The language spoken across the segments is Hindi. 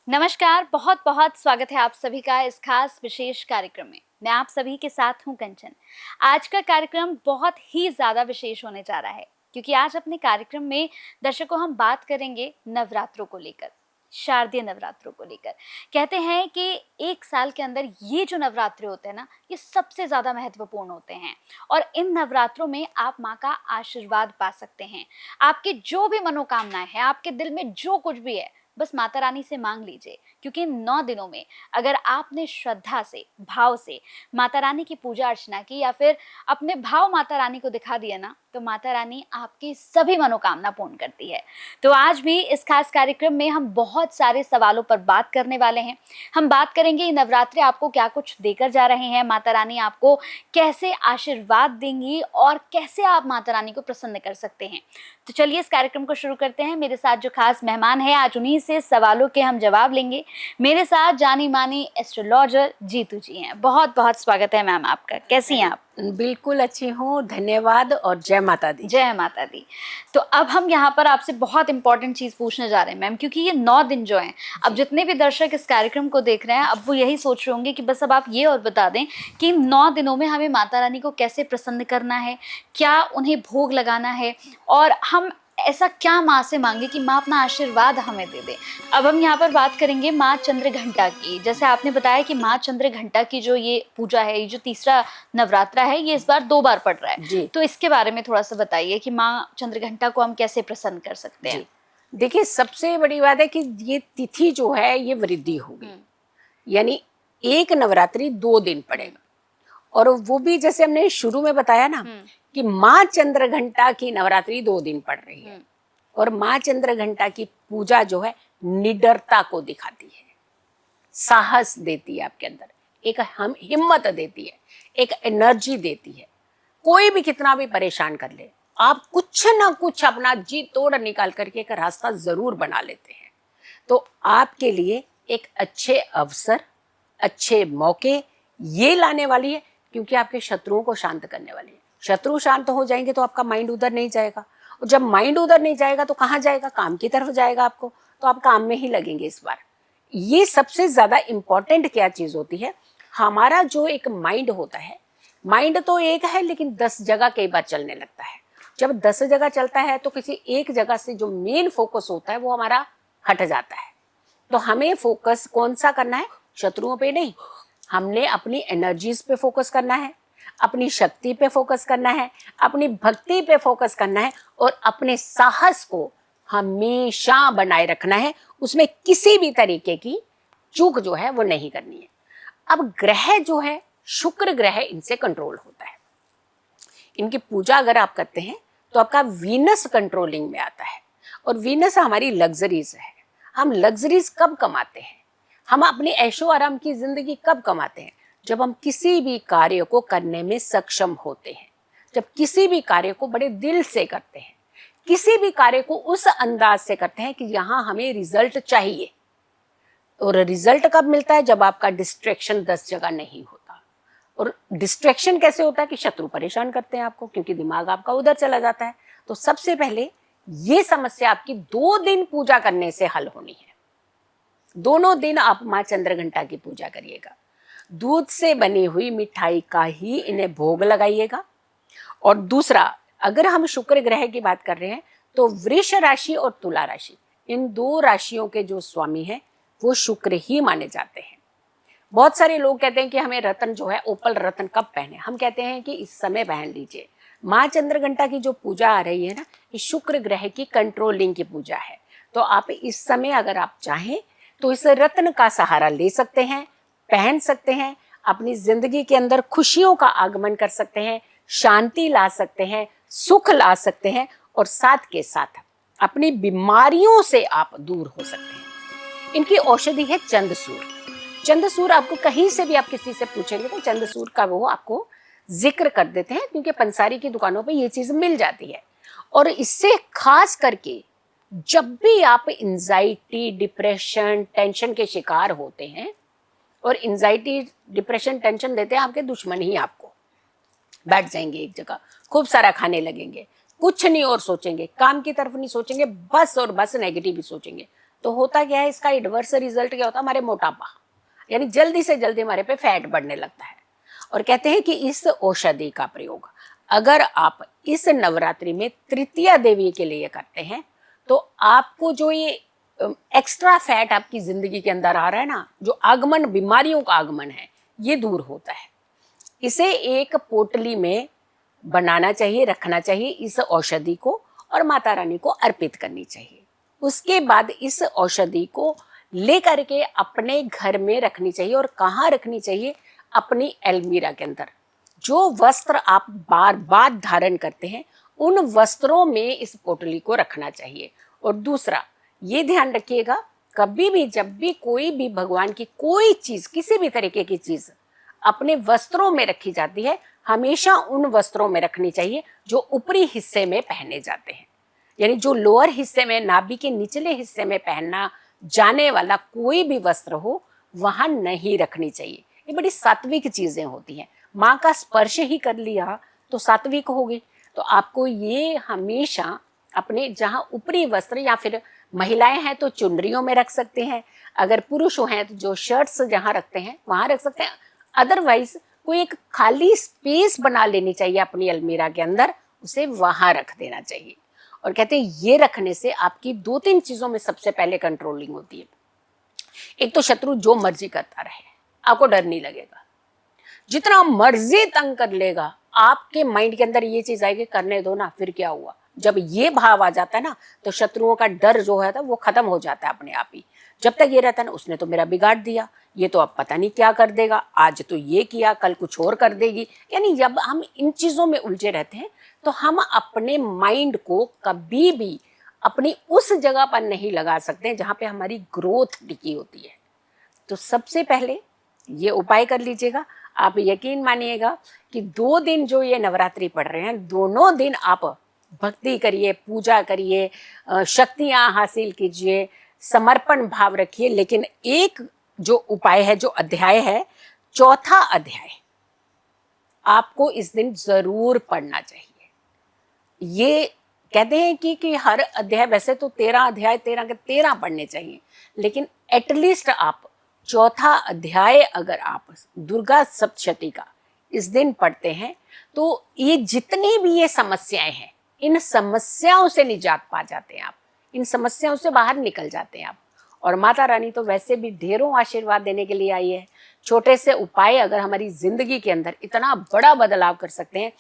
नमस्कार, बहुत बहुत स्वागत है आप सभी का इस खास विशेष कार्यक्रम में। मैं आप सभी के साथ हूं कंचन। आज का कार्यक्रम बहुत ही ज़्यादा विशेष होने जा रहा है क्योंकि आज अपने कार्यक्रम में दर्शकों हम बात करेंगे नवरात्रों को लेकर, शारदीय नवरात्रों को लेकर। कहते हैं कि एक साल के अंदर ये जो नवरात्रे होते हैं ना, ये सबसे ज़्यादा महत्वपूर्ण होते हैं और इन नवरात्रों में आप माँ का आशीर्वाद पा सकते हैं। आपकी जो भी मनोकामनाएं हैं, आपके दिल में जो कुछ भी है, बस माता रानी से मांग लीजिए क्योंकि इन 9 दिनों में अगर आपने श्रद्धा से, भाव से माता रानी की पूजा अर्चना की या फिर अपने भाव माता रानी को दिखा दिया ना, तो माता रानी आपकी सभी मनोकामना पूर्ण करती है। तो आज भी इस खास कार्यक्रम में हम बहुत सारे सवालों पर बात करने वाले हैं। हम बात करेंगे ये नवरात्रे आपको क्या कुछ देकर जा रहे हैं, माता रानी आपको कैसे आशीर्वाद देंगी और कैसे आप माता रानी को प्रसन्न कर सकते हैं। तो चलिए इस कार्यक्रम को शुरू करते हैं। मेरे साथ जो खास मेहमान है, आज उन्हीं से सवालों के हम जवाब लेंगे। मेरे साथ जानी मानी एस्ट्रोलॉजर जीतू जी हैं। बहुत बहुत स्वागत है मैम आपका। कैसी हैं आप? बिल्कुल अच्छी हूँ, धन्यवाद और जय माता दी। जय माता दी। तो अब हम यहाँ पर आपसे बहुत इंपॉर्टेंट चीज पूछने जा रहे हैं मैम, क्योंकि ये 9 दिन जो हैं, अब जितने भी दर्शक इस कार्यक्रम को देख रहे हैं, अब वो यही सोच रहे होंगे कि बस अब आप ये और बता दें कि 9 दिनों में हमें माता रानी को कैसे प्रसन्न करना है, क्या उन्हें भोग लगाना है और हम ऐसा क्या माँ से मांगे कि माँ अपना आशीर्वाद हमें दे दे। अब हम यहाँ पर बात करेंगे माँ चंद्रघंटा की। जैसे आपने बताया कि माँ चंद्रघंटा की जो ये पूजा है, ये जो तीसरा नवरात्रा है, ये इस बार 2 बार पड़ रहा है, तो इसके बारे में थोड़ा सा बताइए कि माँ चंद्रघंटा को हम कैसे प्रसन्न कर सकते हैं। देखिए, सबसे बड़ी बात है कि ये तिथि जो है ये वृद्धि होगी, यानी एक नवरात्रि 2 दिन पड़ेगा और वो भी जैसे हमने शुरू में बताया ना कि माँ चंद्रघंटा की नवरात्रि 2 दिन पड़ रही है और माँ चंद्रघंटा की पूजा जो है निडरता को दिखाती है, साहस देती है आपके अंदर, एक हम हिम्मत देती है, एक एनर्जी देती है। कोई भी कितना भी परेशान कर ले, आप कुछ ना कुछ अपना जी तोड़ निकाल करके एक रास्ता जरूर बना लेते हैं। तो आपके लिए एक अच्छे अवसर, अच्छे मौके ये लाने वाली है, क्योंकि आपके शत्रुओं को शांत करने वाली है। शत्रु शांत हो जाएंगे तो आपका माइंड उधर नहीं जाएगा, और जब माइंड उधर नहीं जाएगा तो कहाँ जाएगा? काम की तरफ जाएगा आपको, तो आप काम में ही लगेंगे इस बार। ये सबसे ज्यादा इम्पोर्टेंट क्या चीज होती है, हमारा जो एक माइंड होता है, माइंड तो एक है लेकिन 10 जगह कई बार चलने लगता है। जब 10 जगह चलता है तो किसी एक जगह से जो मेन फोकस होता है वो हमारा हट जाता है। तो हमें फोकस कौन सा करना है? शत्रुओं पे नहीं, हमने अपनी एनर्जीज पे फोकस करना है, अपनी शक्ति पे फोकस करना है, अपनी भक्ति पे फोकस करना है और अपने साहस को हमेशा बनाए रखना है। उसमें किसी भी तरीके की चूक जो है वो नहीं करनी है। अब ग्रह जो है, शुक्र ग्रह इनसे कंट्रोल होता है। इनकी पूजा अगर आप करते हैं तो आपका वीनस कंट्रोलिंग में आता है, और वीनस हमारी लग्जरीज है। हम लग्जरीज कब कमाते हैं? हम अपनी ऐशो आराम की जिंदगी कब कमाते हैं? जब हम किसी भी कार्य को करने में सक्षम होते हैं, जब किसी भी कार्य को बड़े दिल से करते हैं, किसी भी कार्य को उस अंदाज से करते हैं कि यहाँ हमें रिजल्ट चाहिए। और रिजल्ट कब मिलता है? जब आपका डिस्ट्रैक्शन 10 जगह नहीं होता। और डिस्ट्रैक्शन कैसे होता है कि शत्रु परेशान करते हैं आपको, क्योंकि दिमाग आपका उधर चला जाता है। तो सबसे पहले ये समस्या आपकी 2 दिन पूजा करने से हल होनी है। दोनों दिन आप माँ चंद्रघंटा की पूजा करिएगा, दूध से बनी हुई मिठाई का ही इन्हें भोग लगाइएगा। और दूसरा, अगर हम शुक्र ग्रह की बात कर रहे हैं तो वृष राशि और तुला राशि, इन 2 राशियों के जो स्वामी हैं वो शुक्र ही माने जाते हैं। बहुत सारे लोग कहते हैं कि हमें रत्न जो है, ओपल रत्न कब पहने? हम कहते हैं कि इस समय पहन लीजिए। माँ चंद्रघंटा की जो पूजा आ रही है ना, ये शुक्र ग्रह की कंट्रोलिंग की पूजा है। तो आप इस समय अगर आप चाहें तो इस रत्न का सहारा ले सकते हैं, पहन सकते हैं, अपनी जिंदगी के अंदर खुशियों का आगमन कर सकते हैं, शांति ला सकते हैं, सुख ला सकते हैं, और साथ के साथ अपनी बीमारियों से आप दूर हो सकते हैं। इनकी औषधि है चंद्रसूर। चंद्रसूर आपको कहीं से भी आप किसी से पूछेंगे तो चंद्रसूर का वो आपको जिक्र कर देते हैं, क्योंकि पंसारी की दुकानों पे ये चीज मिल जाती है। और इससे खास करके जब भी आप एंजाइटी, डिप्रेशन, टेंशन के शिकार होते हैं, और एंजाइटी, डिप्रेशन, टेंशन देते हैं आपके दुश्मन ही आपको, बैठ जाएंगे एक जगह, खूब सारा खाने लगेंगे, कुछ नहीं और सोचेंगे, काम की तरफ नहीं सोचेंगे, बस और बस नेगेटिव ही सोचेंगे। तो होता क्या है, इसका एडवर्स रिजल्ट क्या होता है, हमारे मोटापा, यानी जल्दी से जल्दी हमारे पे फैट बढ़ने लगता है। और कहते हैं कि इस औषधि का प्रयोग अगर आप इस नवरात्रि में तृतीया देवी के लिए करते हैं तो आपको जो ये एक्स्ट्रा फैट आपकी जिंदगी के अंदर आ रहा है ना, जो आगमन, बीमारियों का आगमन है, ये दूर होता है। इसे एक पोटली में बनाना चाहिए, रखना चाहिए इस औषधि को, और माता रानी को अर्पित करनी चाहिए। उसके बाद इस औषधि को लेकर के अपने घर में रखनी चाहिए। और कहाँ रखनी चाहिए? अपनी अलमीरा के अंदर। जो वस्त्र आप बार बार धारण करते हैं उन वस्त्रों में इस पोटली को रखना चाहिए। और दूसरा ये ध्यान रखिएगा, कभी भी जब भी कोई भी भगवान की कोई चीज, किसी भी तरीके की चीज अपने वस्त्रों में रखी जाती है, हमेशा उन वस्त्रों में रखनी चाहिए जो ऊपरी हिस्से में पहने जाते हैं। यानी जो लोअर हिस्से में, नाभि के निचले हिस्से में पहनना जाने वाला कोई भी वस्त्र हो, वहां नहीं रखनी चाहिए। ये बड़ी सात्विक चीजें होती हैं। माँ का स्पर्श ही कर लिया तो सात्विक होगी। तो आपको ये हमेशा अपने जहाँ ऊपरी वस्त्र, या फिर महिलाएं हैं तो चुनरियों में रख सकते हैं, अगर पुरुष हैं तो जो शर्ट्स जहाँ रखते हैं वहां रख सकते हैं। अदरवाइज कोई एक खाली स्पेस बना लेनी चाहिए अपनी अलमीरा के अंदर, उसे वहां रख देना चाहिए। और कहते हैं ये रखने से आपकी 2-3 चीजों में सबसे पहले कंट्रोलिंग होती है। एक तो शत्रु जो मर्जी करता रहे, आपको डर नहीं लगेगा। जितना मर्जी तंग कर लेगा, आपके माइंड के अंदर ये चीज आएगी, करने दो ना, फिर क्या हुआ। जब ये भाव आ जाता है ना, तो शत्रुओं का डर जो है वो खत्म हो जाता है अपने आप ही। जब तक ये रहता है ना, उसने तो मेरा बिगाड़ दिया, ये तो अब पता नहीं क्या कर देगा, आज तो ये किया, कल कुछ और कर देगी। यानी जब हम इन चीजों में उलझे रहते हैं तो हम अपने माइंड को कभी भी अपनी उस जगह पर नहीं लगा सकते जहाँ पे हमारी ग्रोथ टिकी होती है। तो सबसे पहले ये उपाय कर लीजिएगा। आप यकीन मानिएगा कि 2 दिन जो ये नवरात्रि पढ़ रहे हैं, दोनों दिन आप भक्ति करिए, पूजा करिए, शक्तियाँ हासिल कीजिए, समर्पण भाव रखिए। लेकिन एक जो उपाय है, जो अध्याय है, चौथा अध्याय आपको इस दिन जरूर पढ़ना चाहिए। ये कहते हैं कि हर अध्याय, वैसे तो 13 अध्याय 13 के 13 पढ़ने चाहिए, लेकिन एटलीस्ट आप चौथा अध्याय अगर आप दुर्गा सप्तशती का इस दिन पढ़ते हैं तो ये जितनी भी ये समस्याएं हैं, इन समस्याओं से निजात पा जाते हैं आप, इन समस्याओं से बाहर निकल जाते हैं आप। और माता रानी तो वैसे भी ढेरों आशीर्वाद देने के लिए आई है। छोटे से उपाय अगर हमारी जिंदगी के अंदर इतना बड़ा बदलाव कर सकते हैं,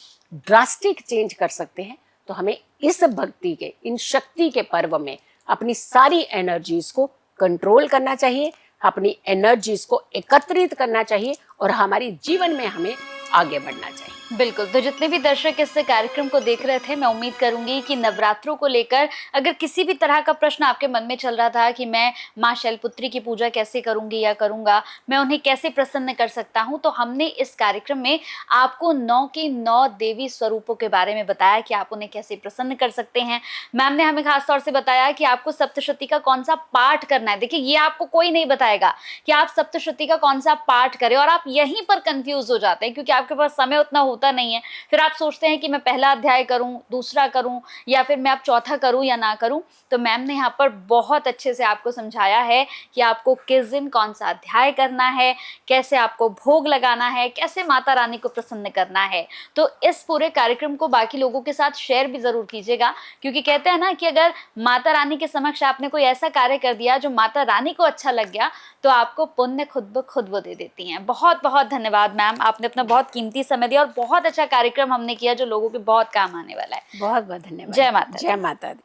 ड्रास्टिक चेंज कर सकते हैं, तो हमें इस भक्ति के, इन शक्ति के पर्व में अपनी सारी एनर्जीज को कंट्रोल करना चाहिए, अपनी एनर्जीज को एकत्रित करना चाहिए और हमारे जीवन में हमें आगे बढ़ना चाहिए। बिल्कुल। तो जितने भी दर्शक इस कार्यक्रम को देख रहे थे, मैं उम्मीद करूंगी कि नवरात्रों को लेकर अगर किसी भी तरह का प्रश्न आपके मन में चल रहा था कि मैं माँ शैलपुत्री की पूजा कैसे करूंगी या करूंगा, मैं उन्हें कैसे प्रसन्न कर सकता हूं, तो हमने इस कार्यक्रम में आपको 9 की 9 देवी स्वरूपों के बारे में बताया कि आप उन्हें कैसे प्रसन्न कर सकते हैं। मैम ने हमें खास तौर से बताया कि आपको सप्तशती का कौन सा पाठ करना है। देखिए, ये आपको कोई नहीं बताएगा कि आप सप्तशती का कौन सा पाठ करें, और आप यहीं पर कंफ्यूज हो जाते हैं क्योंकि आपके पास समय उतना होता नहीं है। फिर आप सोचते हैं कि मैं पहला अध्याय करूं, दूसरा करूं, या फिर मैं अब चौथा करूं या ना करूं। तो मैम ने यहाँ पर बहुत अच्छे से आपको समझाया है कि आपको किस दिन कौन सा अध्याय करना है, कैसे आपको भोग लगाना है, कैसे माता रानी को प्रसन्न करना है। तो इस पूरे कार्यक्रम को बाकी लोगों के साथ शेयर भी जरूर कीजिएगा, क्योंकि कहते हैं ना कि अगर माता रानी के समक्ष आपने कोई ऐसा कार्य कर दिया जो माता रानी को अच्छा लग गया, तो आपको पुण्य खुद ब खुद वो दे देती हैं। बहुत बहुत धन्यवाद मैम, आपने अपना बहुत कीमती समय दिया और बहुत अच्छा कार्यक्रम हमने किया जो लोगों के बहुत काम आने वाला है। बहुत बहुत धन्यवाद। जय माता दी। जय माता दी।